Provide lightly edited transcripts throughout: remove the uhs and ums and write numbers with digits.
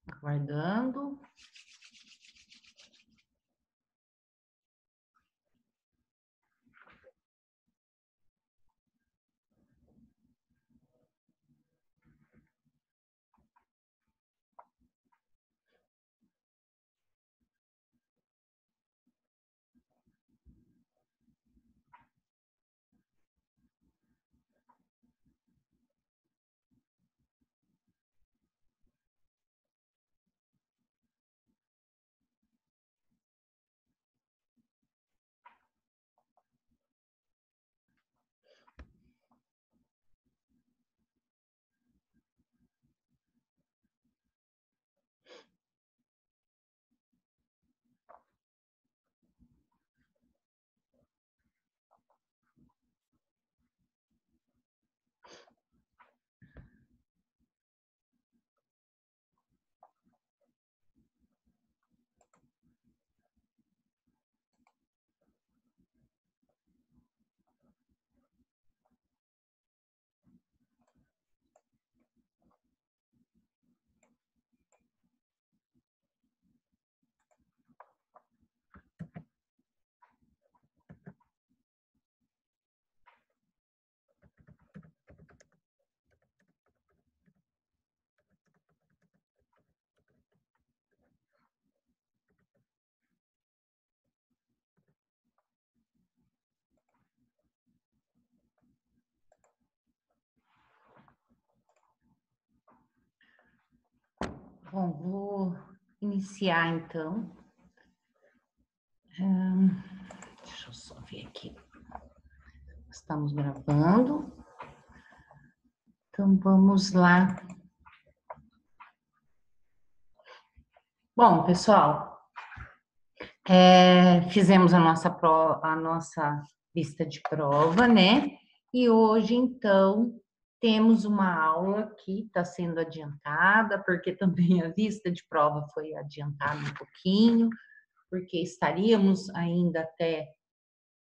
Aguardando. Bom, vou iniciar então. Deixa eu só ver aqui. Estamos gravando. Então, vamos lá. Bom, pessoal, fizemos a nossa lista de prova, né? E hoje, então, temos uma aula que está sendo adiantada, porque também a lista de prova foi adiantada um pouquinho, porque estaríamos ainda até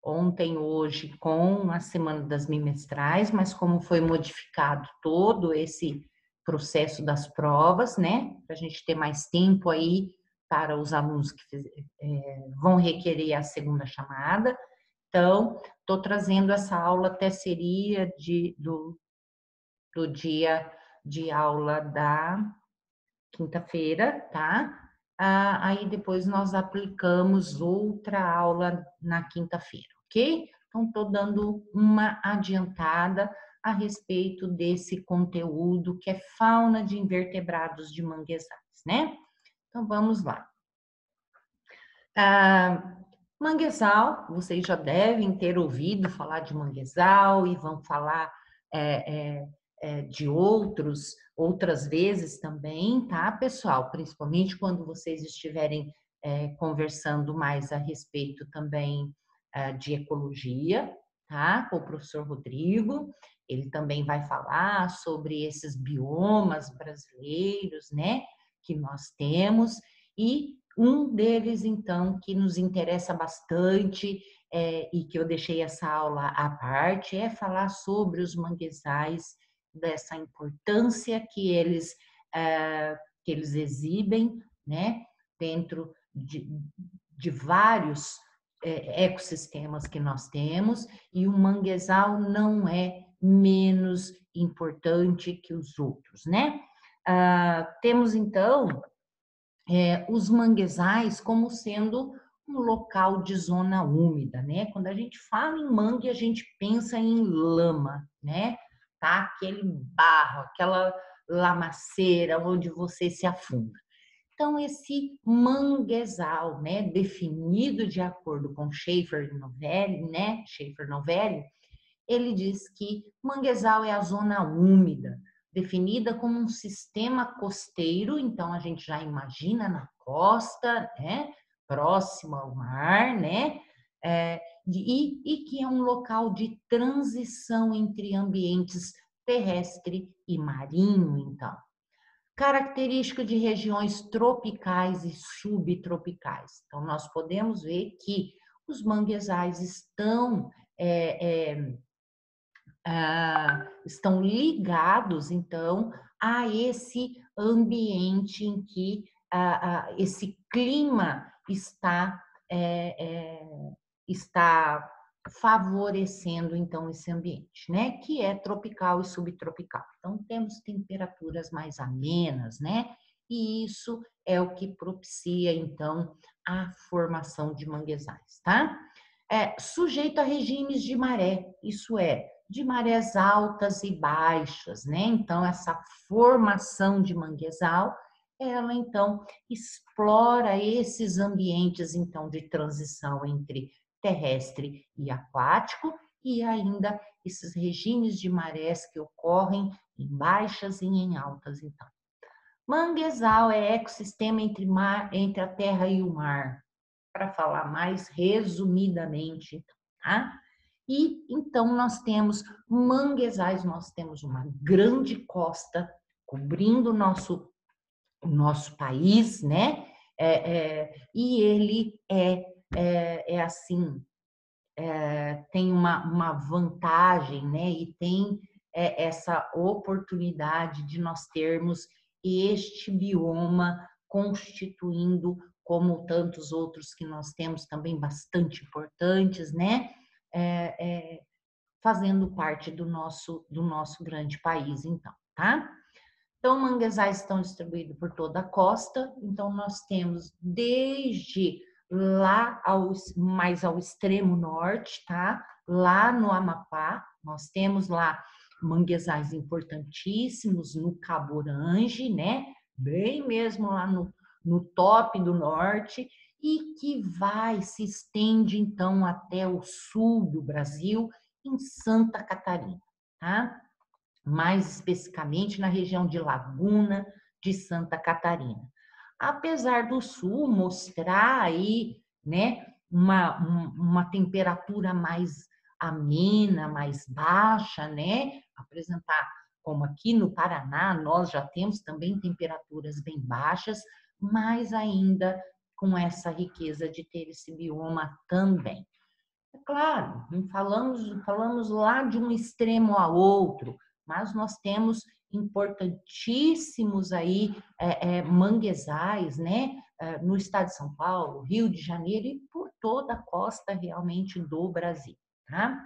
ontem, hoje, com a Semana das Bimestrais, mas como foi modificado todo esse processo das provas, né, para a gente ter mais tempo aí para os alunos que vão requerer a segunda chamada. Então, estou trazendo essa aula até seria do dia de aula da quinta-feira, tá? Aí depois nós aplicamos outra aula na quinta-feira, ok? Então, estou dando uma adiantada a respeito desse conteúdo que é fauna de invertebrados de manguezais, né? Então, vamos lá. Manguezal, vocês já devem ter ouvido falar de manguezal e vão falar de outras vezes também, tá, pessoal? Principalmente quando vocês estiverem conversando mais a respeito também de ecologia, tá? Com o professor Rodrigo. Ele também vai falar sobre esses biomas brasileiros, né? Que nós temos. E um deles, então, que nos interessa bastante e que eu deixei essa aula à parte, é falar sobre os manguezais, dessa importância que eles exibem, né, dentro de vários ecossistemas que nós temos, e o manguezal não é menos importante que os outros, né? Temos, então, os manguezais como sendo um local de zona úmida, né? Quando a gente fala em mangue, a gente pensa em lama, né? Tá? Aquele barro, aquela lamaceira onde você se afunda. Então, esse manguezal, né, definido de acordo com Schaefer Novelli, né? Schaefer Novelli, ele diz que manguezal é a zona úmida, definida como um sistema costeiro, então a gente já imagina na costa, né, próximo ao mar, né, e que é um local de transição entre ambientes terrestre e marinho, então. Característica de regiões tropicais e subtropicais. Então, nós podemos ver que os manguezais estão ligados, então, a esse ambiente em que esse clima está favorecendo, então, esse ambiente, né? Que é tropical e subtropical. Então, temos temperaturas mais amenas, né? E isso é o que propicia, então, a formação de manguezais, tá? Sujeito a regimes de maré, isso é, de marés altas e baixas, né? Então, essa formação de manguezal, ela, então, explora esses ambientes, então, de transição entre terrestre e aquático, e ainda esses regimes de marés que ocorrem em baixas e em altas, então. Manguezal é ecossistema entre a terra e o mar, para falar mais resumidamente, tá? E então nós temos manguezais, nós temos uma grande costa cobrindo o nosso país, né? E ele assim, tem uma vantagem, né? E tem essa oportunidade de nós termos este bioma constituindo, como tantos outros que nós temos também bastante importantes, né? Fazendo parte do nosso grande país, então, tá? Então, manguezais estão distribuídos por toda a costa, então nós temos desde lá mais ao extremo norte, tá? Lá no Amapá, nós temos lá manguezais importantíssimos no Cabo Orange, né? Bem mesmo lá no top do norte, e que se estende então até o sul do Brasil, em Santa Catarina, tá? Mais especificamente na região de Laguna de Santa Catarina. Apesar do sul mostrar aí, né, uma temperatura mais amena, mais baixa, né, apresentar como aqui no Paraná nós já temos também temperaturas bem baixas, mas ainda com essa riqueza de ter esse bioma também. É claro, não falamos lá de um extremo a outro, mas nós temos importantíssimos aí manguezais, né? No estado de São Paulo, Rio de Janeiro e por toda a costa realmente do Brasil, tá?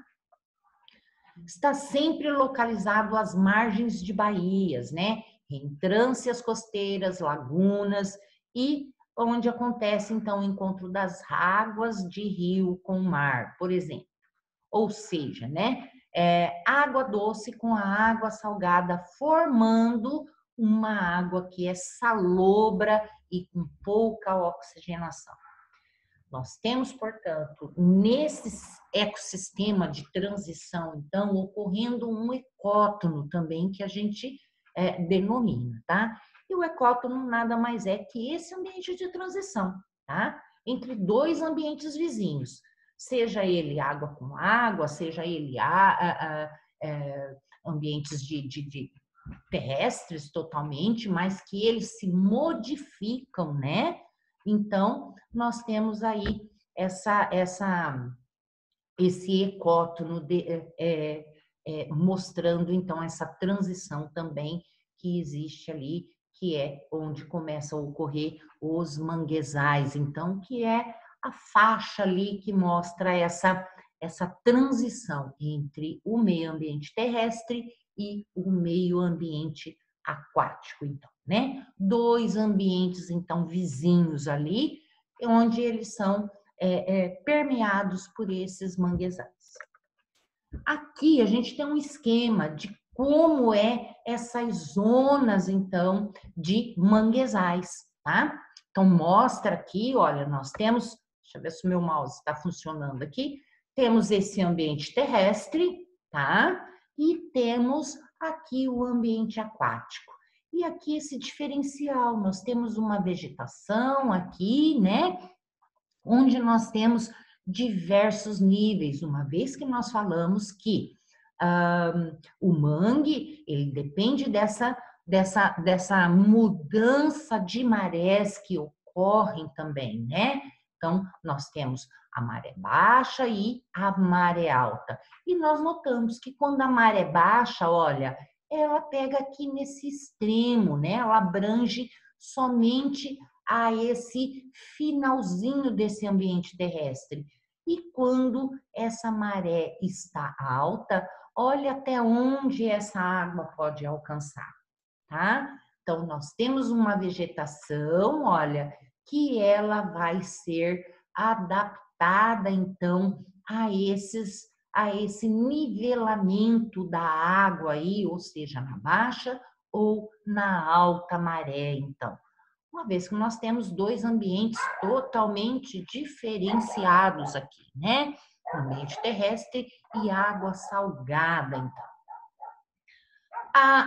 Está sempre localizado às margens de baías, né? Entrâncias costeiras, lagunas e onde acontece então o encontro das águas de rio com o mar, por exemplo. Ou seja, né? Água doce com a água salgada, formando uma água que é salobra e com pouca oxigenação. Nós temos, portanto, nesse ecossistema de transição, então, ocorrendo um ecótono também, que a gente denomina, tá? E o ecótono nada mais é que esse ambiente de transição, tá? Entre dois ambientes vizinhos, seja ele água com água, seja ele ambientes de terrestres totalmente, mas que eles se modificam, né? Então, nós temos aí esse ecótono mostrando, então, essa transição também que existe ali, que é onde começam a ocorrer os manguezais, então, que é a faixa ali que mostra essa transição entre o meio ambiente terrestre e o meio ambiente aquático, então, né? Dois ambientes, então, vizinhos ali, onde eles são permeados por esses manguezais. Aqui a gente tem um esquema de como essas zonas, então, de manguezais, tá? Então, mostra aqui, olha, nós temos, deixa eu ver se o meu mouse está funcionando aqui, temos esse ambiente terrestre, tá? E temos aqui o ambiente aquático. E aqui esse diferencial, nós temos uma vegetação aqui, né? Onde nós temos diversos níveis, uma vez que nós falamos que o mangue, ele depende dessa mudança de marés que ocorrem também, né? Então, nós temos a maré baixa e a maré alta. E nós notamos que quando a maré baixa, olha, ela pega aqui nesse extremo, né? Ela abrange somente a esse finalzinho desse ambiente terrestre. E quando essa maré está alta, olha até onde essa água pode alcançar, tá? Então, nós temos uma vegetação, olha, que ela vai ser adaptada, então, a esse nivelamento da água aí, ou seja, na baixa ou na alta maré, então. Uma vez que nós temos dois ambientes totalmente diferenciados aqui, né? Ambiente terrestre e água salgada, então.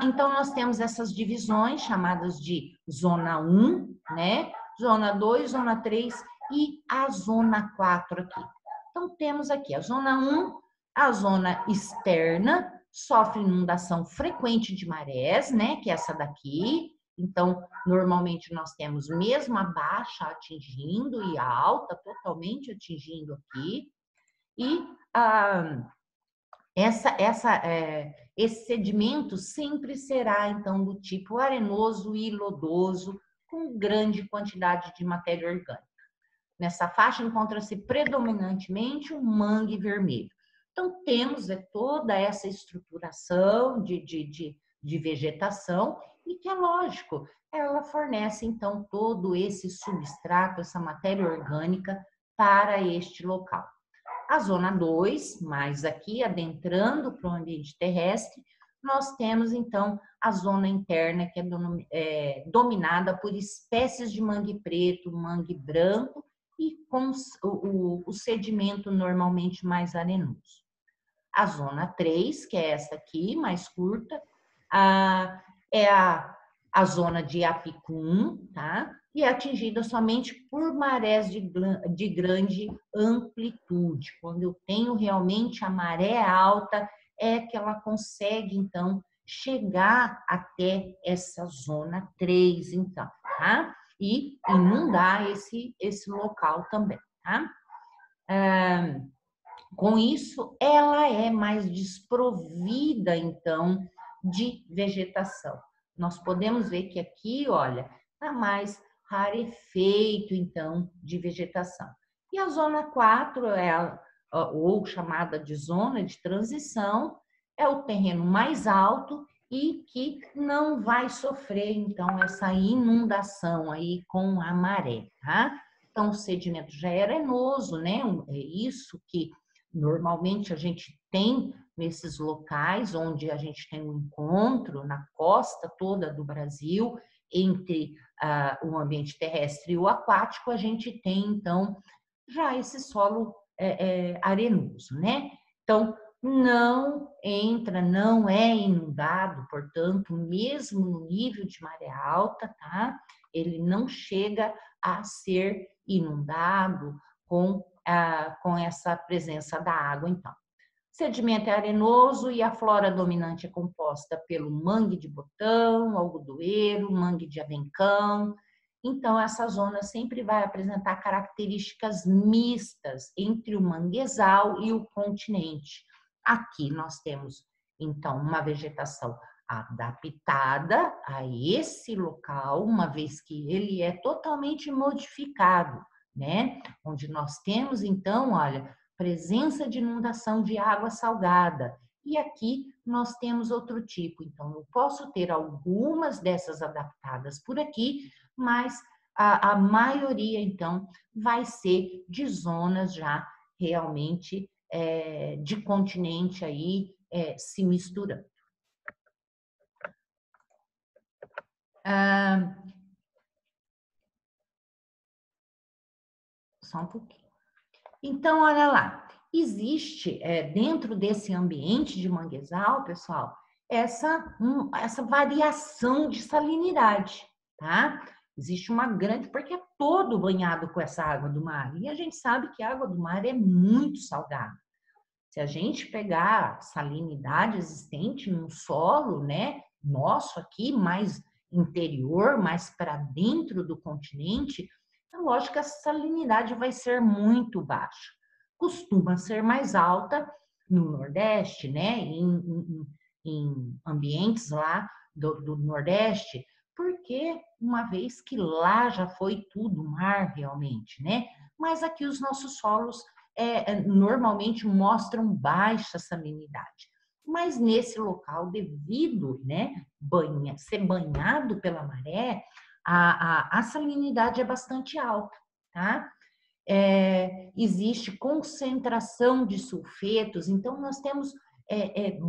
Então, nós temos essas divisões chamadas de zona 1, né? Zona 2, zona 3 e a zona 4 aqui. Então, temos aqui a zona 1, a zona externa, sofre inundação frequente de marés, né? Que é essa daqui. Então, normalmente nós temos mesmo a baixa atingindo e a alta totalmente atingindo aqui. E esse sedimento sempre será, então, do tipo arenoso e lodoso, com grande quantidade de matéria orgânica. Nessa faixa encontra-se predominantemente o mangue vermelho. Então, temos toda essa estruturação de vegetação e que, é lógico, ela fornece, então, todo esse substrato, essa matéria orgânica para este local. A zona 2, mais aqui adentrando para o ambiente terrestre, nós temos então a zona interna, que é dominada por espécies de mangue preto, mangue branco e com o sedimento normalmente mais arenoso. A zona 3, que é essa aqui, mais curta, é a zona de Apicum, tá? E é atingida somente por marés de grande amplitude. Quando eu tenho realmente a maré alta, é que ela consegue, então, chegar até essa zona 3, então, tá? E inundar esse local também, tá? Com isso, ela é mais desprovida, então, de vegetação. Nós podemos ver que aqui, olha, está mais rarefeito, então, de vegetação. E a zona 4, ou chamada de zona de transição, é o terreno mais alto e que não vai sofrer, então, essa inundação aí com a maré, tá? Então, o sedimento já é arenoso, né? É isso que normalmente a gente tem nesses locais onde a gente tem um encontro na costa toda do Brasil entre o ambiente terrestre e o aquático, a gente tem então já esse solo arenoso, né? Então não entra, não é inundado, portanto, mesmo no nível de maré alta, tá? Ele não chega a ser inundado com essa presença da água, então. O sedimento é arenoso e a flora dominante é composta pelo mangue de botão, algodoeiro, mangue de avencão. Então, essa zona sempre vai apresentar características mistas entre o manguezal e o continente. Aqui nós temos, então, uma vegetação adaptada a esse local, uma vez que ele é totalmente modificado, né? Onde nós temos, então, olha, presença de inundação de água salgada. E aqui nós temos outro tipo. Então, eu posso ter algumas dessas adaptadas por aqui, mas a maioria, então, vai ser de zonas já realmente de continente aí se misturando. Só um pouquinho. Então, olha lá, existe dentro desse ambiente de manguezal, pessoal, essa variação de salinidade, tá? Existe uma grande, porque é todo banhado com essa água do mar. E a gente sabe que a água do mar é muito salgada. Se a gente pegar a salinidade existente no solo, né, nosso aqui, mais interior, mais para dentro do continente, é lógico que a salinidade vai ser muito baixa. Costuma ser mais alta no Nordeste, né, em ambientes lá do Nordeste, porque uma vez que lá já foi tudo mar realmente, né? Mas aqui os nossos solos normalmente mostram baixa salinidade. Mas nesse local, devido, né, ser banhado pela maré, a salinidade é bastante alta, tá? Existe concentração de sulfetos, então nós temos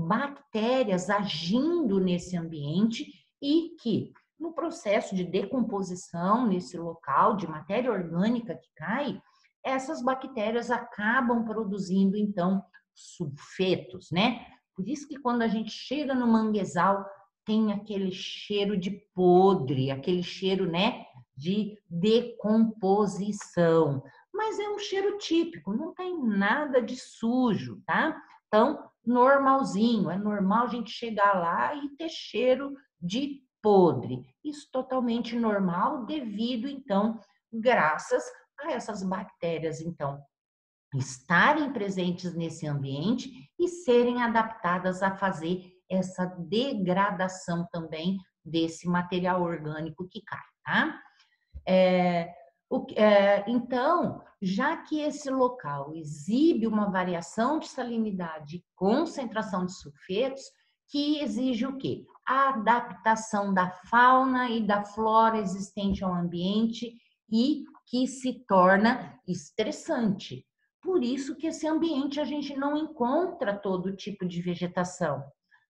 bactérias agindo nesse ambiente e que, no processo de decomposição nesse local, de matéria orgânica que cai, essas bactérias acabam produzindo, então, sulfetos, né? Por isso que quando a gente chega no manguezal, tem aquele cheiro de podre, aquele cheiro, né, de decomposição. Mas é um cheiro típico, não tem nada de sujo, tá? Então, normalzinho, é normal a gente chegar lá e ter cheiro de podre. Isso totalmente normal devido, então, graças a essas bactérias, então, estarem presentes nesse ambiente e serem adaptadas a fazer essa degradação também desse material orgânico que cai, tá? Então, já que esse local exibe uma variação de salinidade e concentração de sulfetos, que exige o quê? A adaptação da fauna e da flora existente ao ambiente e que se torna estressante. Por isso que esse ambiente a gente não encontra todo tipo de vegetação.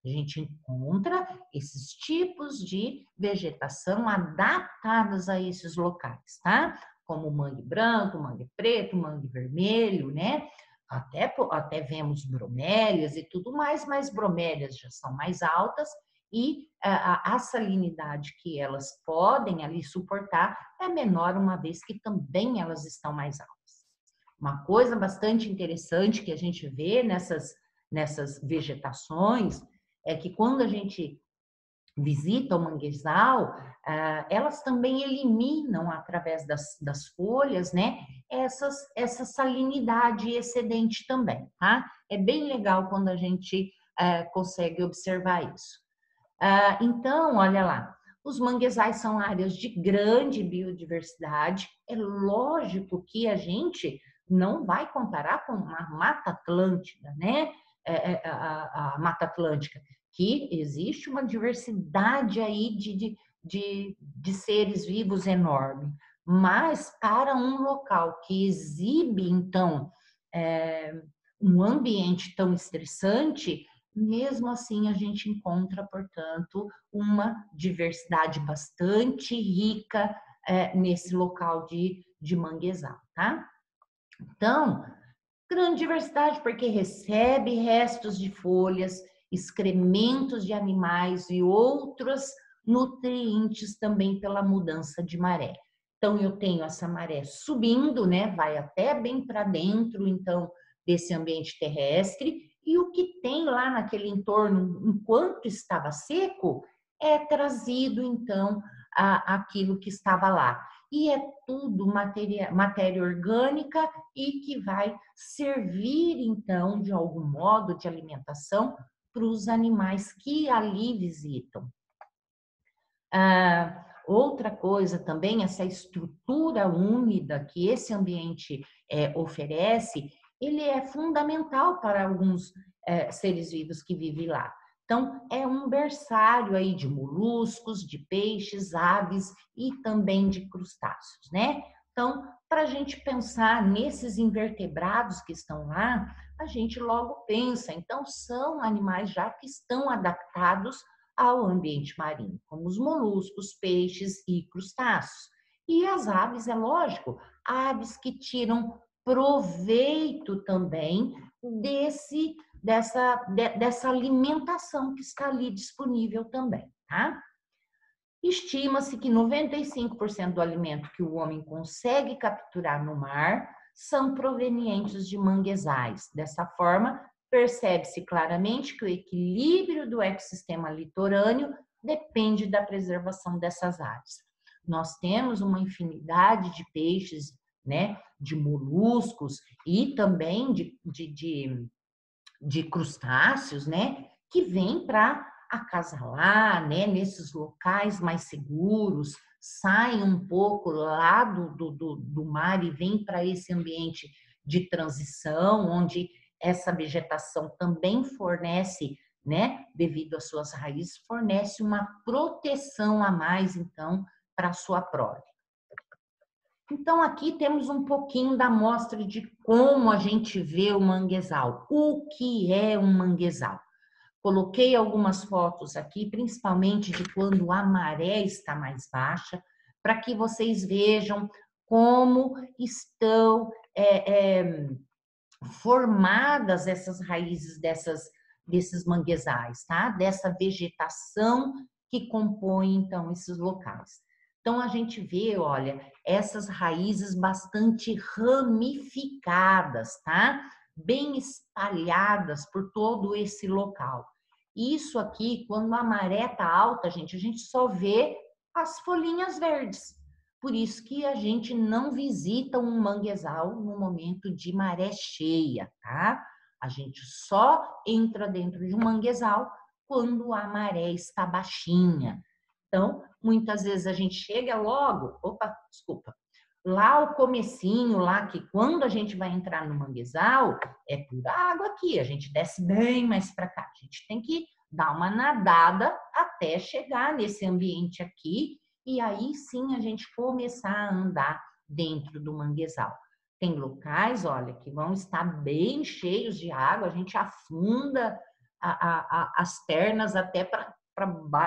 A gente encontra esses tipos de vegetação adaptadas a esses locais, tá? Como mangue branco, mangue preto, mangue vermelho, né? Até vemos bromélias e tudo mais, mas bromélias já são mais altas e a salinidade que elas podem ali suportar é menor, uma vez que também elas estão mais altas. Uma coisa bastante interessante que a gente vê nessas vegetações é que quando a gente visita o manguezal, elas também eliminam, através das folhas, né, essa salinidade excedente também, tá? É bem legal quando a gente consegue observar isso. Então, olha lá, os manguezais são áreas de grande biodiversidade. É lógico que a gente não vai comparar com a Mata Atlântica, né? A Mata Atlântica, que existe uma diversidade aí de seres vivos enorme. Mas para um local que exibe, então, um ambiente tão estressante, mesmo assim a gente encontra, portanto, uma diversidade bastante rica nesse local de manguezal, tá? Então, grande diversidade porque recebe restos de folhas, excrementos de animais e outros nutrientes também pela mudança de maré. Então, eu tenho essa maré subindo, né? Vai até bem para dentro, então, desse ambiente terrestre, e o que tem lá naquele entorno, enquanto estava seco, é trazido, então, aquilo que estava lá. E é tudo matéria orgânica e que vai servir, então, de algum modo de alimentação para os animais que ali visitam. Outra coisa também, essa estrutura úmida que esse ambiente oferece, ele é fundamental para alguns seres vivos que vivem lá. Então, é um berçário aí de moluscos, de peixes, aves e também de crustáceos, né? Então, para a gente pensar nesses invertebrados que estão lá, a gente logo pensa, então, são animais já que estão adaptados ao ambiente marinho, como os moluscos, peixes e crustáceos. E as aves, é lógico, aves que tiram proveito também dessa alimentação que está ali disponível também, tá? Estima-se que 95% do alimento que o homem consegue capturar no mar são provenientes de manguezais. Dessa forma, percebe-se claramente que o equilíbrio do ecossistema litorâneo depende da preservação dessas aves. Nós temos uma infinidade de peixes, né, de moluscos e também de crustáceos, né, que vêm para acasalar, né, nesses locais mais seguros, saem um pouco lá do mar e vêm para esse ambiente de transição, onde essa vegetação também fornece, né, devido às suas raízes, fornece uma proteção a mais, então, para a sua prole. Então, aqui temos um pouquinho da amostra de como a gente vê o manguezal. O que é um manguezal? Coloquei algumas fotos aqui, principalmente de quando a maré está mais baixa, para que vocês vejam como estão formadas essas raízes desses manguezais, tá? Dessa vegetação que compõe, então, esses locais. Então, a gente vê, olha, essas raízes bastante ramificadas, tá? Bem espalhadas por todo esse local. Isso aqui, quando a maré tá alta, gente, a gente só vê as folhinhas verdes. Por isso que a gente não visita um manguezal no momento de maré cheia, tá? A gente só entra dentro de um manguezal quando a maré está baixinha. Então, muitas vezes a gente chega logo, desculpa, lá o comecinho, lá que quando a gente vai entrar no manguezal, é pura água aqui, a gente desce bem mais para cá. A gente tem que dar uma nadada até chegar nesse ambiente aqui e aí sim a gente começar a andar dentro do manguezal. Tem locais, olha, que vão estar bem cheios de água, a gente afunda as pernas até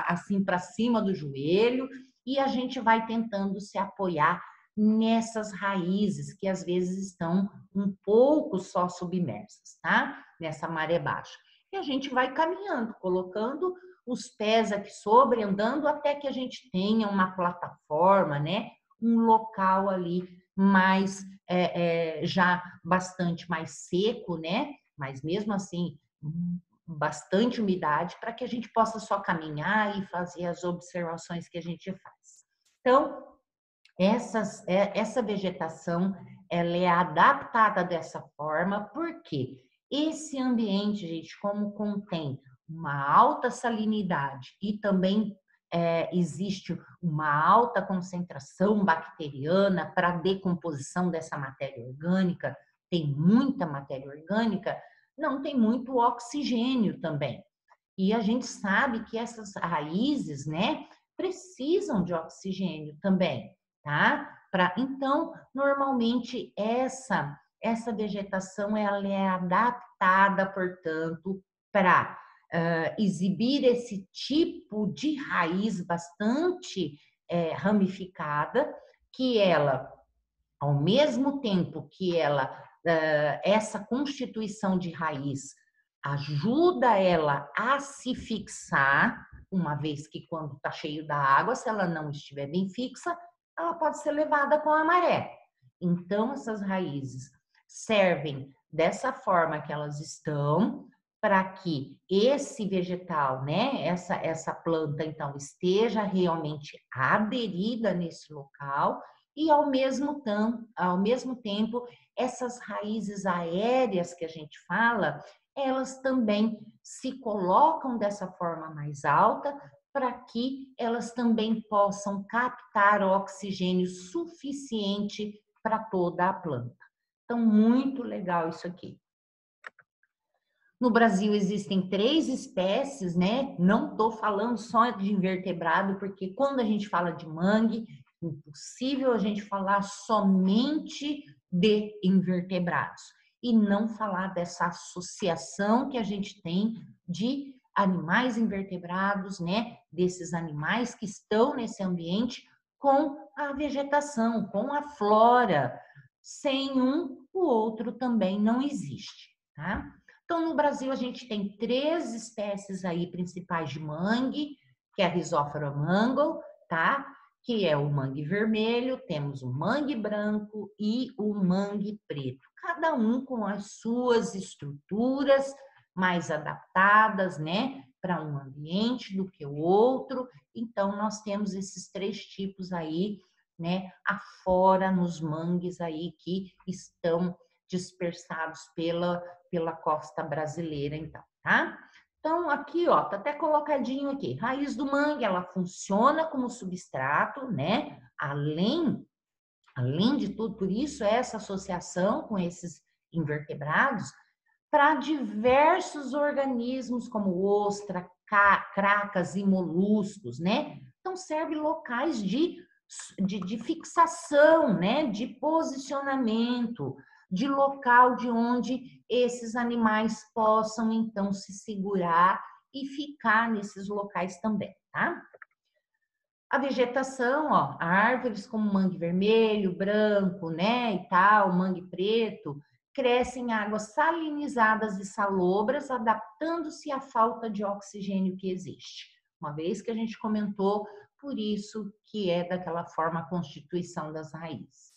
assim para cima do joelho e a gente vai tentando se apoiar nessas raízes que às vezes estão um pouco só submersas, tá? Nessa maré baixa. E a gente vai caminhando, colocando os pés aqui sobre, andando até que a gente tenha uma plataforma, né? Um local ali mais já bastante mais seco, né? Mas mesmo assim bastante umidade para que a gente possa só caminhar e fazer as observações que a gente faz. Então, essa vegetação ela é adaptada dessa forma, porque esse ambiente, gente, como contém uma alta salinidade e também existe uma alta concentração bacteriana para a decomposição dessa matéria orgânica, tem muita matéria orgânica, não tem muito oxigênio também. E a gente sabe que essas raízes, né, precisam de oxigênio também, tá? Então, normalmente essa vegetação ela é adaptada, portanto, para exibir esse tipo de raiz bastante ramificada, que ela, ao mesmo tempo que essa constituição de raiz ajuda ela a se fixar, uma vez que quando está cheio da água, se ela não estiver bem fixa, ela pode ser levada com a maré. Então, essas raízes servem dessa forma que elas estão, para que esse vegetal, né, essa planta, então, esteja realmente aderida nesse local e, ao mesmo tempo, essas raízes aéreas que a gente fala, elas também se colocam dessa forma mais alta para que elas também possam captar oxigênio suficiente para toda a planta. Então, muito legal isso aqui. No Brasil existem 3 espécies, né? Não estou falando só de invertebrado, porque quando a gente fala de mangue, é impossível a gente falar somente de invertebrados e não falar dessa associação que a gente tem de animais invertebrados, né? Desses animais que estão nesse ambiente com a vegetação, com a flora. Sem um, o outro também não existe, tá? Então, no Brasil, a gente tem 3 espécies aí principais de mangue, que é a Rhizophora mangle, tá? Que é o mangue vermelho, temos o mangue branco e o mangue preto. Cada um com as suas estruturas mais adaptadas, né? Para um ambiente do que o outro. Então, nós temos esses 3 tipos aí, né? Afora nos mangues aí que estão dispersados pela costa brasileira, então, tá? Então, aqui, ó, tá até colocadinho aqui. Raiz do mangue, ela funciona como substrato, né? Além de tudo, por isso essa associação com esses invertebrados para diversos organismos como ostra, cracas e moluscos, né? Então serve locais de fixação, né? De posicionamento, de local de onde esses animais possam então se segurar e ficar nesses locais também, tá? A vegetação, ó, árvores como mangue vermelho, branco, né, e tal, mangue preto, crescem em águas salinizadas e salobras, adaptando-se à falta de oxigênio que existe. Uma vez que a gente comentou, por isso que é daquela forma a constituição das raízes.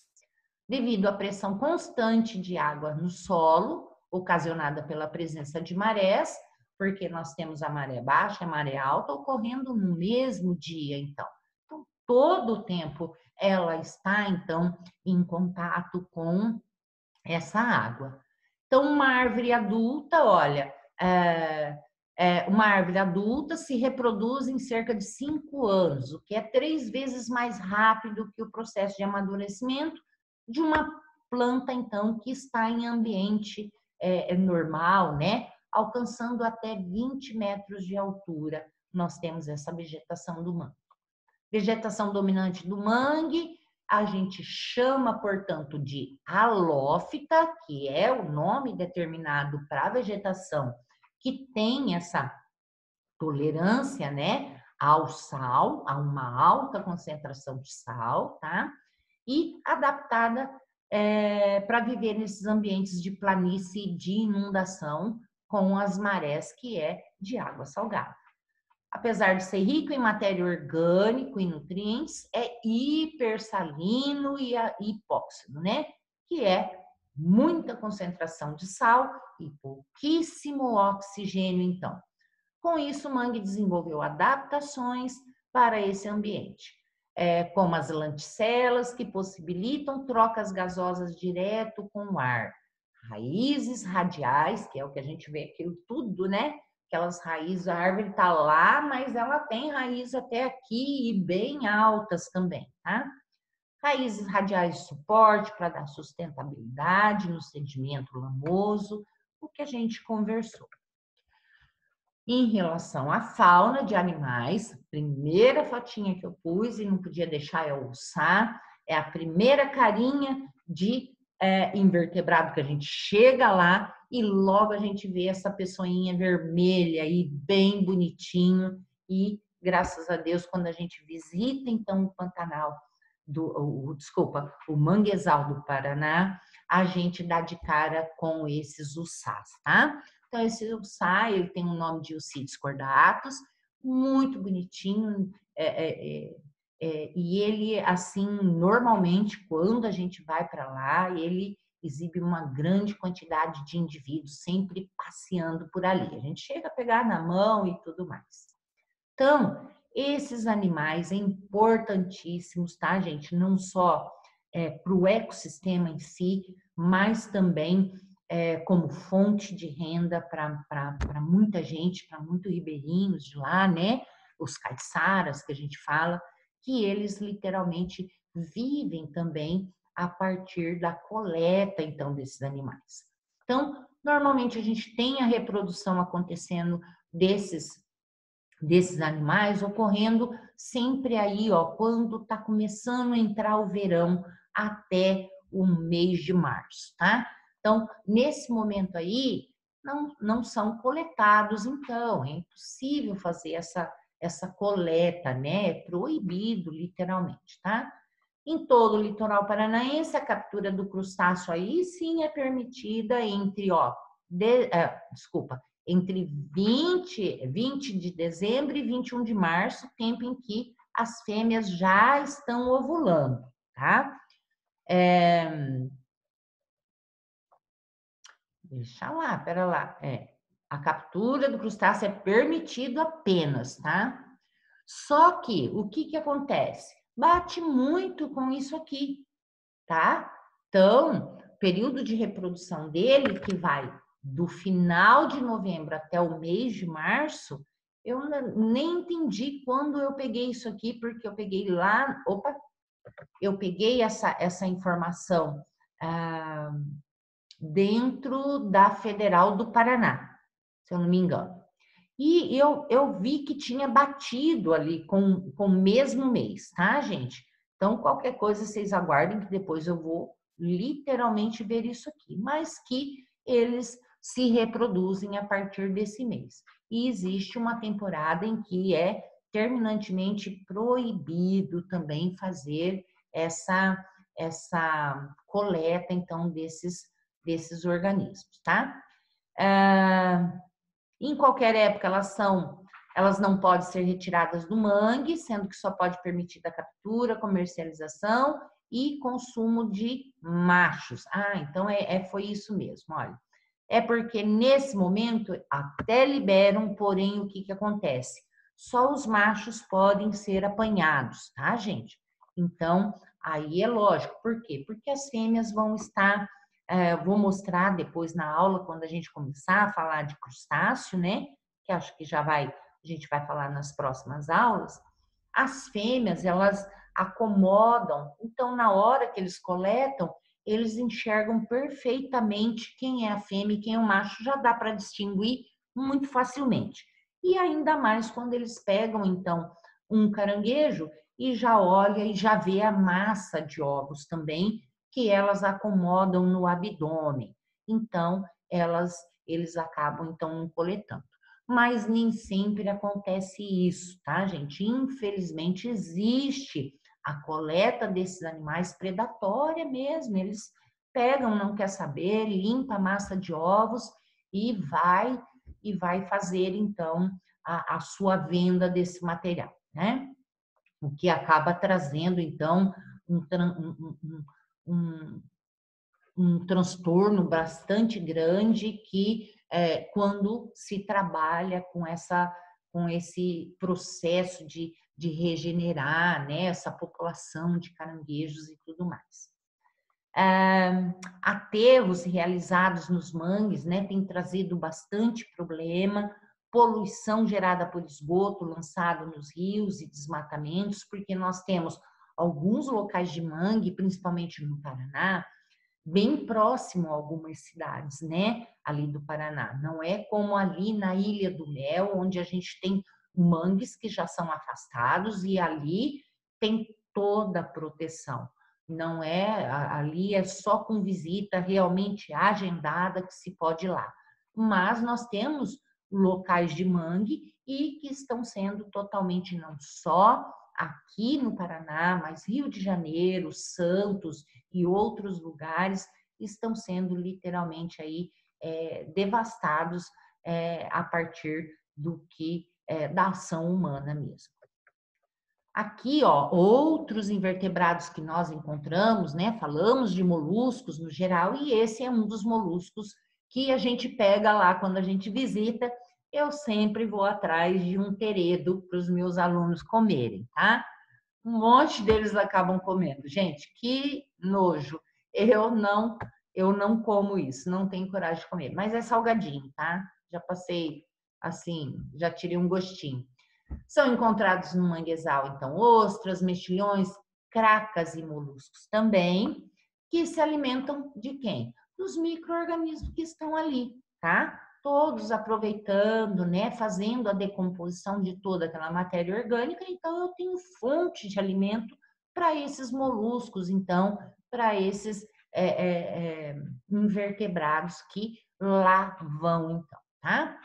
Devido à pressão constante de água no solo, ocasionada pela presença de marés, porque nós temos a maré baixa e a maré alta ocorrendo no mesmo dia, então todo o tempo ela está, então, em contato com essa água. Então, uma árvore adulta, olha, uma árvore adulta se reproduz em cerca de 5 anos, o que é 3 vezes mais rápido que o processo de amadurecimento de uma planta, então, que está em ambiente normal, né? Alcançando até 20 metros de altura, nós temos essa vegetação do mangue. Vegetação dominante do mangue, a gente chama, portanto, de halófita, que é o nome determinado para a vegetação que tem essa tolerância, né, ao sal, a uma alta concentração de sal, tá? E adaptada para viver nesses ambientes de planície de inundação com as marés, que é de água salgada. Apesar de ser rico em matéria orgânica e nutrientes, é hipersalino e hipóxido, né? Que é muita concentração de sal e pouquíssimo oxigênio, então. Com isso, o mangue desenvolveu adaptações para esse ambiente, como as lenticelas, que possibilitam trocas gasosas direto com o ar, raízes radiais, que é o que a gente vê aquilo tudo, né? Aquelas raízes, a árvore está lá, mas ela tem raiz até aqui e bem altas também, tá? Raízes radiais de suporte para dar sustentabilidade no sedimento lamoso, o que a gente conversou. Em relação à fauna de animais, primeira fotinha que eu pus e não podia deixar eu alçar, é a primeira carinha de invertebrado que a gente chega lá e logo a gente vê essa pessoinha vermelha aí, bem bonitinho. E graças a Deus, quando a gente visita então o Pantanal, o Manguezal do Paraná, a gente dá de cara com esses uçás, tá? Então, esse uçá, ele tem o nome de Eucídeos cordatus, muito bonitinho, e ele, assim, normalmente, quando a gente vai para lá, ele exibe uma grande quantidade de indivíduos, sempre passeando por ali. A gente chega a pegar na mão e tudo mais. Então, esses animais são importantíssimos, tá, gente? Não só para o ecossistema em si, mas também como fonte de renda para muita gente, para muitos ribeirinhos de lá, né? Os caiçaras que a gente fala, que eles literalmente vivem também a partir da coleta, então, desses animais. Então, normalmente a gente tem a reprodução acontecendo desses animais ocorrendo sempre aí, ó, quando está começando a entrar o verão até o mês de março, tá? Então, nesse momento aí, não são coletados, então, é impossível fazer essa coleta, né? É proibido, literalmente, tá? Em todo o litoral paranaense, a captura do crustáceo aí sim é permitida entre, ó, entre 20 de dezembro e 21 de março, tempo em que as fêmeas já estão ovulando, tá? Deixa lá, pera lá. A captura do crustáceo é permitido apenas, tá? Só que, o que acontece? Bate muito com isso aqui, tá? Então, período de reprodução dele, que vai do final de novembro até o mês de março, eu nem entendi quando eu peguei isso aqui, porque eu peguei lá, eu peguei essa informação dentro da Federal do Paraná, se eu não me engano. E eu vi que tinha batido ali com o mesmo mês, tá, gente? Então, qualquer coisa, vocês aguardem que depois eu vou literalmente ver isso aqui, mas que eles se reproduzem a partir desse mês. E existe uma temporada em que é terminantemente proibido também fazer essa coleta, então, desses organismos, tá? Em qualquer época, elas não podem ser retiradas do mangue, sendo que só pode permitida a captura, comercialização e consumo de machos. Então foi isso mesmo, olha. É porque nesse momento até liberam, porém o que acontece? Só os machos podem ser apanhados, tá, gente? Então, aí é lógico. Por quê? Porque as fêmeas vão estar vou mostrar depois na aula, quando a gente começar a falar de crustáceo, né? Que acho que a gente vai falar nas próximas aulas. As fêmeas, elas acomodam. Então, na hora que eles coletam, eles enxergam perfeitamente quem é a fêmea e quem é o macho. Já dá para distinguir muito facilmente. E ainda mais quando eles pegam, então, um caranguejo e já olha e já vê a massa de ovos também, que elas acomodam no abdômen. Então, eles acabam então coletando. Mas nem sempre acontece isso, tá, gente? Infelizmente existe a coleta desses animais predatória mesmo. Eles pegam, não quer saber, limpa a massa de ovos e vai fazer então a sua venda desse material, né? O que acaba trazendo então um, um transtorno bastante grande que quando se trabalha com esse processo de regenerar, né, essa população de caranguejos e tudo mais. Aterros realizados nos mangues, né, tem trazido bastante problema, poluição gerada por esgoto lançado nos rios e desmatamentos, porque nós temos alguns locais de mangue, principalmente no Paraná, bem próximo a algumas cidades, né, ali do Paraná. Não é como ali na Ilha do Mel, onde a gente tem mangues que já são afastados e ali tem toda a proteção. Não é, ali é só com visita realmente agendada que se pode ir lá. Mas nós temos locais de mangue e que estão sendo totalmente não só aqui no Paraná, mas Rio de Janeiro, Santos e outros lugares estão sendo literalmente aí devastados a partir do que da ação humana mesmo. Aqui, ó, outros invertebrados que nós encontramos, né? Falamos de moluscos no geral, e esse é um dos moluscos que a gente pega lá quando a gente visita. Eu sempre vou atrás de um teredo para os meus alunos comerem, tá? Um monte deles acabam comendo. Gente, que nojo. Eu não como isso, não tenho coragem de comer. Mas é salgadinho, tá? Já passei, assim, já tirei um gostinho. São encontrados no manguezal, então, ostras, mexilhões, cracas e moluscos também, que se alimentam de quem? Dos micro-organismos que estão ali, tá? Todos aproveitando, né, fazendo a decomposição de toda aquela matéria orgânica, então eu tenho fonte de alimento para esses moluscos, então, para esses invertebrados que lá vão, então, tá?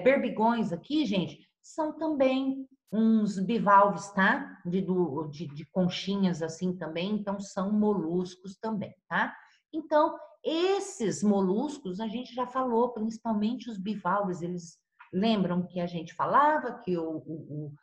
Berbigões aqui, gente, são também uns bivalves, tá? De conchinhas assim também, então são moluscos também, tá? Então, esses moluscos, a gente já falou, principalmente os bivalves, eles lembram que a gente falava que o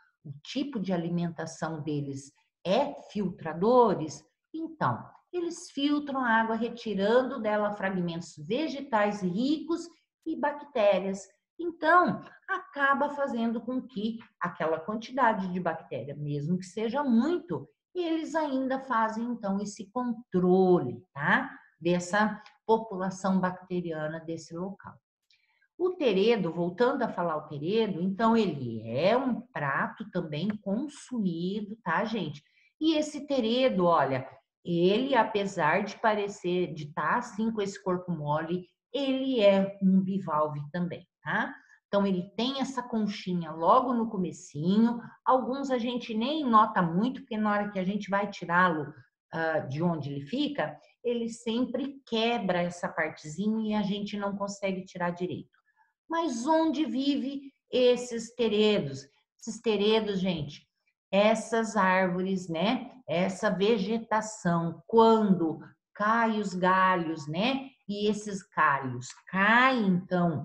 tipo de alimentação deles é filtradores? Então, eles filtram a água, retirando dela fragmentos vegetais ricos e bactérias. Então, acaba fazendo com que aquela quantidade de bactéria, mesmo que seja muito, eles ainda fazem então esse controle, tá? Dessa população bacteriana desse local. O teredo, voltando a falar o teredo, então ele é um prato também consumido, tá, gente? E esse teredo, olha, ele, apesar de parecer, de estar assim com esse corpo mole, ele é um bivalve também, tá? Então ele tem essa conchinha logo no comecinho, alguns a gente nem nota muito, porque na hora que a gente vai tirá-lo de onde ele fica, ele sempre quebra essa partezinha e a gente não consegue tirar direito. Mas onde vive esses teredos? Esses teredos, gente, essas árvores, né? Essa vegetação, quando cai os galhos, né? E esses galhos caem, então,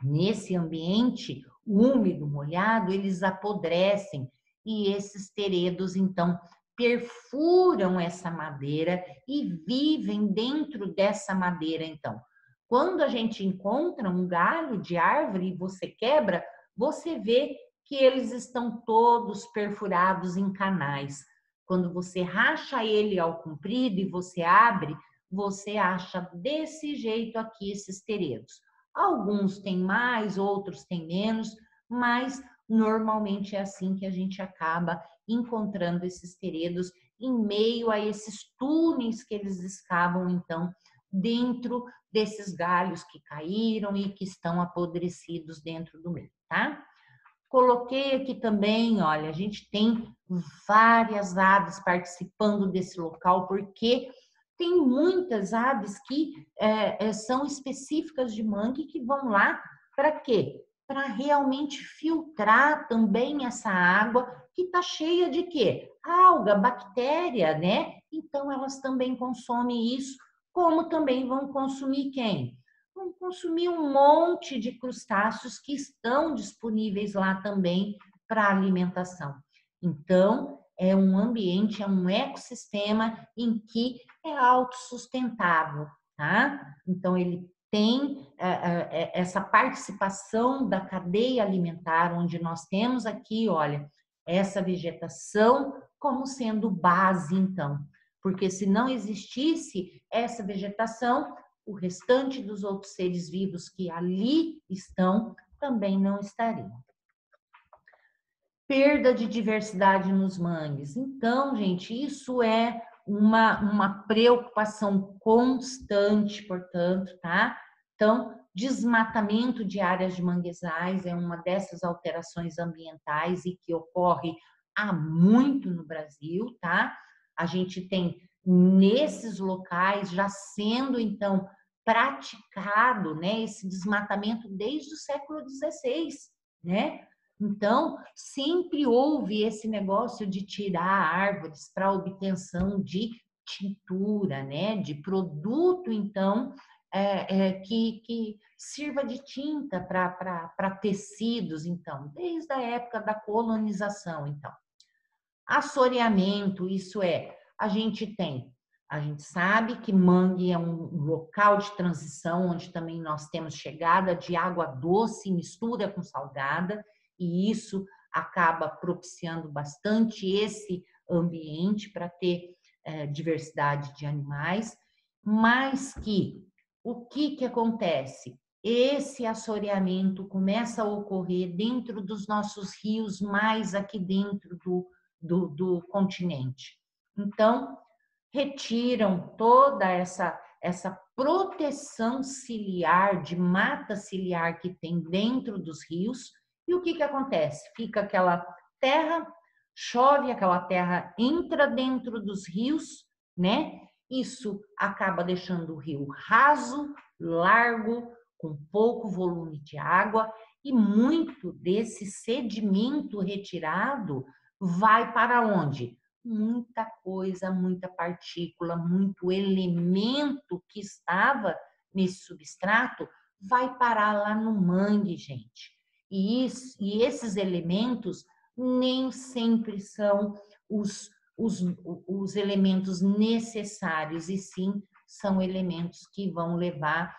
nesse ambiente úmido, molhado, eles apodrecem e esses teredos, então, perfuram essa madeira e vivem dentro dessa madeira, então. Quando a gente encontra um galho de árvore e você quebra, você vê que eles estão todos perfurados em canais. Quando você racha ele ao comprido e você abre, você acha desse jeito aqui esses teredos. Alguns têm mais, outros têm menos, mas normalmente é assim que a gente acaba encontrando esses teredos em meio a esses túneis que eles escavam, então, dentro desses galhos que caíram e que estão apodrecidos dentro do meio, tá? Coloquei aqui também, olha, a gente tem várias aves participando desse local, porque tem muitas aves que são específicas de mangue que vão lá para quê? Para realmente filtrar também essa água que está cheia de quê? Alga, bactéria, né? Então elas também consomem isso, como também vão consumir quem? Vão consumir um monte de crustáceos que estão disponíveis lá também para alimentação. Então, é um ambiente, é um ecossistema em que é autossustentável, tá? Então, ele tem essa participação da cadeia alimentar, onde nós temos aqui, olha, essa vegetação como sendo base, então. Porque se não existisse essa vegetação, o restante dos outros seres vivos que ali estão também não estariam. Perda de diversidade nos mangues. Então, gente, isso é uma preocupação constante, portanto, tá? Então, desmatamento de áreas de manguezais é uma dessas alterações ambientais e que ocorre há muito no Brasil, tá? A gente tem nesses locais já sendo, então, praticado, né, esse desmatamento desde o século XVI, né? Então, sempre houve esse negócio de tirar árvores para obtenção de tintura, né? De produto, então, que sirva de tinta para tecidos, então, desde a época da colonização, então. Assoreamento, isso é, a gente sabe que mangue é um local de transição, onde também nós temos chegada de água doce, mistura com salgada, e isso acaba propiciando bastante esse ambiente para ter diversidade de animais, mas que o que acontece? Esse assoreamento começa a ocorrer dentro dos nossos rios, mais aqui dentro do continente. Então, retiram toda essa proteção ciliar, de mata ciliar que tem dentro dos rios, e o que acontece? Fica aquela terra, chove, aquela terra entra dentro dos rios, né? Isso acaba deixando o rio raso, largo, com pouco volume de água, e muito desse sedimento retirado vai para onde? Muita coisa, muita partícula, muito elemento que estava nesse substrato vai parar lá no mangue, gente. E esses elementos nem sempre são os elementos necessários, e sim são elementos que vão levar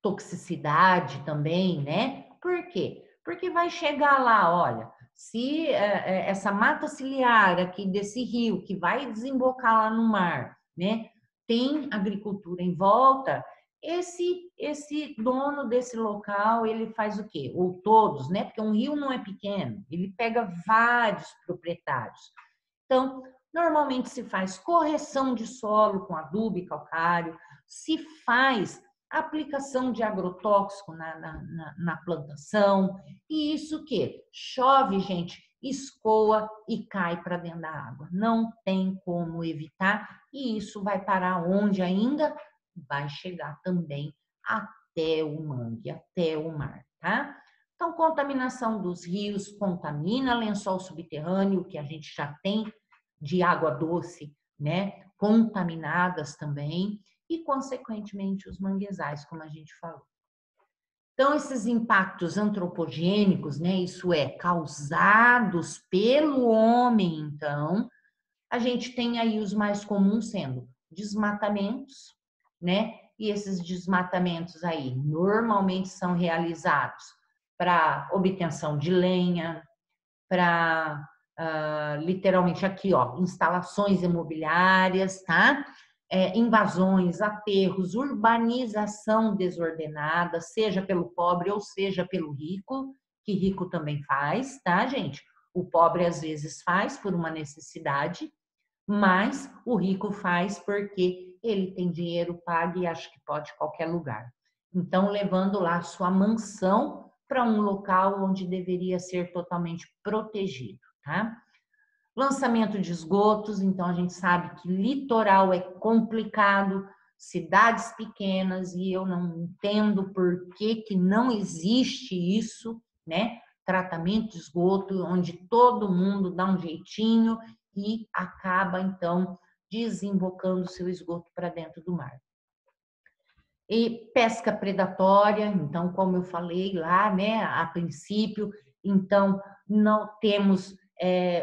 toxicidade também, né? Por quê? Porque vai chegar lá, olha, se essa mata ciliar aqui desse rio, que vai desembocar lá no mar, né, tem agricultura em volta, esse dono desse local, ele faz o quê? Ou todos, né? Porque um rio não é pequeno, ele pega vários proprietários. Então, normalmente se faz correção de solo com adubo e calcário, se faz aplicação de agrotóxico na plantação, e isso o quê? Chove, gente, escoa e cai para dentro da água. Não tem como evitar, e isso vai parar onde ainda? Vai chegar também até o mangue, até o mar, tá? Então, contaminação dos rios contamina lençol subterrâneo, que a gente já tem de água doce, né? Contaminadas também, e, consequentemente, os manguezais, como a gente falou. Então, esses impactos antropogênicos, né? Isso é, causados pelo homem, então, a gente tem aí os mais comuns sendo desmatamentos, né? E esses desmatamentos aí normalmente são realizados para obtenção de lenha, para literalmente aqui, ó, instalações imobiliárias, tá? Invasões, aterros, urbanização desordenada, seja pelo pobre ou seja pelo rico, que rico também faz, tá, gente? O pobre às vezes faz por uma necessidade, mas o rico faz porque ele tem dinheiro, paga e acha que pode em qualquer lugar. Então, levando lá sua mansão para um local onde deveria ser totalmente protegido, tá? Lançamento de esgotos, então a gente sabe que litoral é complicado, cidades pequenas, e eu não entendo por que que não existe isso, né? Tratamento de esgoto, onde todo mundo dá um jeitinho e acaba, então, desembocando seu esgoto para dentro do mar. E pesca predatória, então, como eu falei lá, né, a princípio, então, não temos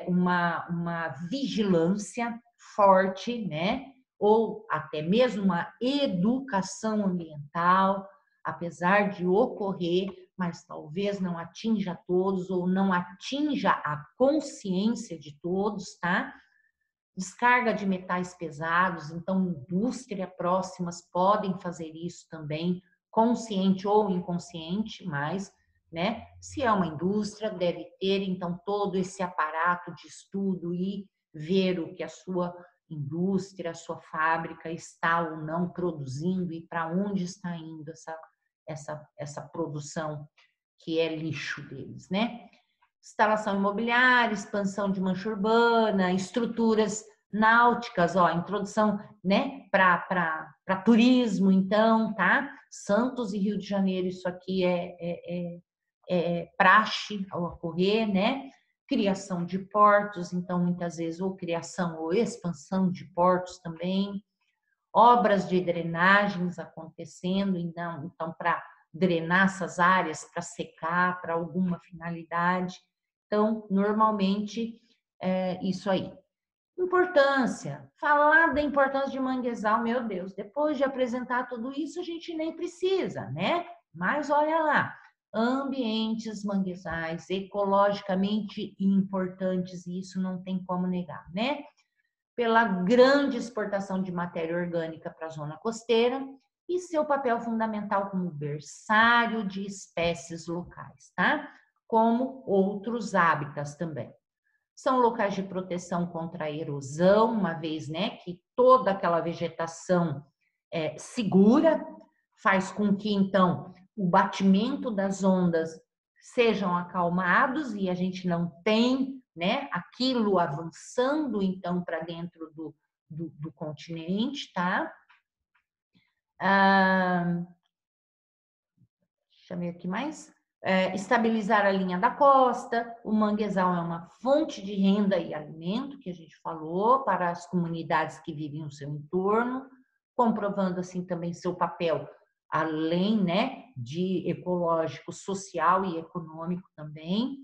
uma vigilância forte, né, ou até mesmo uma educação ambiental, apesar de ocorrer, mas talvez não atinja todos ou não atinja a consciência de todos, tá? Descarga de metais pesados, então indústria próximas podem fazer isso também, consciente ou inconsciente, mas, né, se é uma indústria, deve ter então todo esse aparato de estudo e ver o que a sua indústria, a sua fábrica está ou não produzindo e para onde está indo essa produção que é lixo deles, né? Instalação imobiliária, expansão de mancha urbana, estruturas náuticas, ó, introdução, né, para turismo, então, tá? Santos e Rio de Janeiro, isso aqui é praxe ao ocorrer, né? Criação de portos, então, muitas vezes, ou criação ou expansão de portos também, obras de drenagens acontecendo, então para drenar essas áreas, para secar, para alguma finalidade. Então, normalmente, isso aí. Importância. Falar da importância de manguezal, meu Deus, depois de apresentar tudo isso, a gente nem precisa, né? Mas olha lá, ambientes manguezais ecologicamente importantes, e isso não tem como negar, né? Pela grande exportação de matéria orgânica para a zona costeira e seu papel fundamental como berçário de espécies locais, tá? Como outros hábitats também. São locais de proteção contra a erosão, uma vez, né, que toda aquela vegetação segura, faz com que, então, o batimento das ondas sejam acalmados e a gente não tem, né, aquilo avançando, então, para dentro do continente, tá? Deixa eu ver aqui mais. Estabilizar a linha da costa, o manguezal é uma fonte de renda e alimento, que a gente falou, para as comunidades que vivem no seu entorno, comprovando assim também seu papel, além, né, de ecológico, social e econômico também.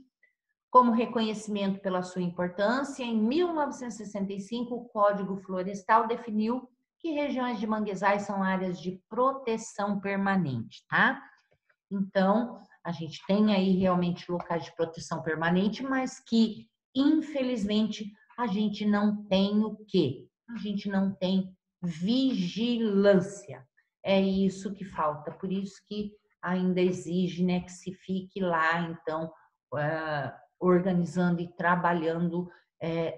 Como reconhecimento pela sua importância, em 1965, o Código Florestal definiu que regiões de manguezais são áreas de proteção permanente, tá? Então, A gente tem aí realmente locais de proteção permanente, mas que, infelizmente, a gente não tem o quê? A gente não tem vigilância. É isso que falta. Por isso que ainda exige, né, que se fique lá, então, organizando e trabalhando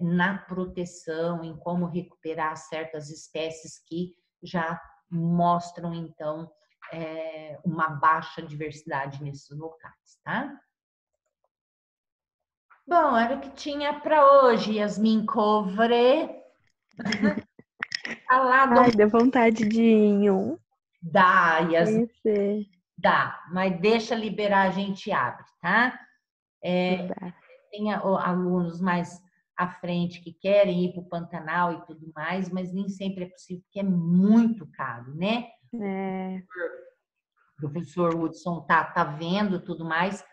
na proteção, em como recuperar certas espécies que já mostram, então, uma baixa diversidade nesses locais, tá? Bom, era o que tinha para hoje, Yasmin Covre. Ai, deu vontade de ir em um, Dá, Yasmin, conhecer. dá, mas deixa liberar, a gente abre, tá? Dá. Tem alunos mais à frente que querem ir para o Pantanal e tudo mais, mas nem sempre é possível, porque é muito caro, né? É, O professor Hudson tá vendo tudo mais,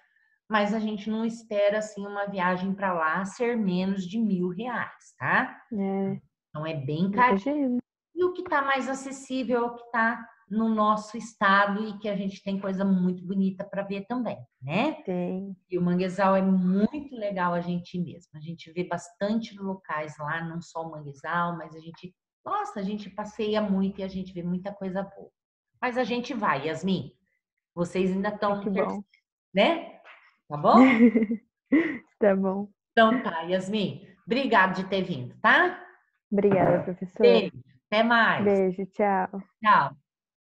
mas a gente não espera assim uma viagem para lá ser menos de R$ 1.000, tá? é, Então é bem caro. imagino. E o que está mais acessível é o que está no nosso estado e que a gente tem coisa muito bonita para ver também, né? Tem. E o manguezal é muito legal a gente ir mesmo. A gente vê bastante locais lá, não só o manguezal, mas a gente, nossa, a gente passeia muito e a gente vê muita coisa boa. Mas a gente vai, Yasmin. Vocês ainda Ai, estão, que bom. né? Tá bom? Tá bom. Então tá, Yasmin. Obrigada de ter vindo, tá? Obrigada, professora. Beijo. Até mais. Beijo, tchau. Tchau.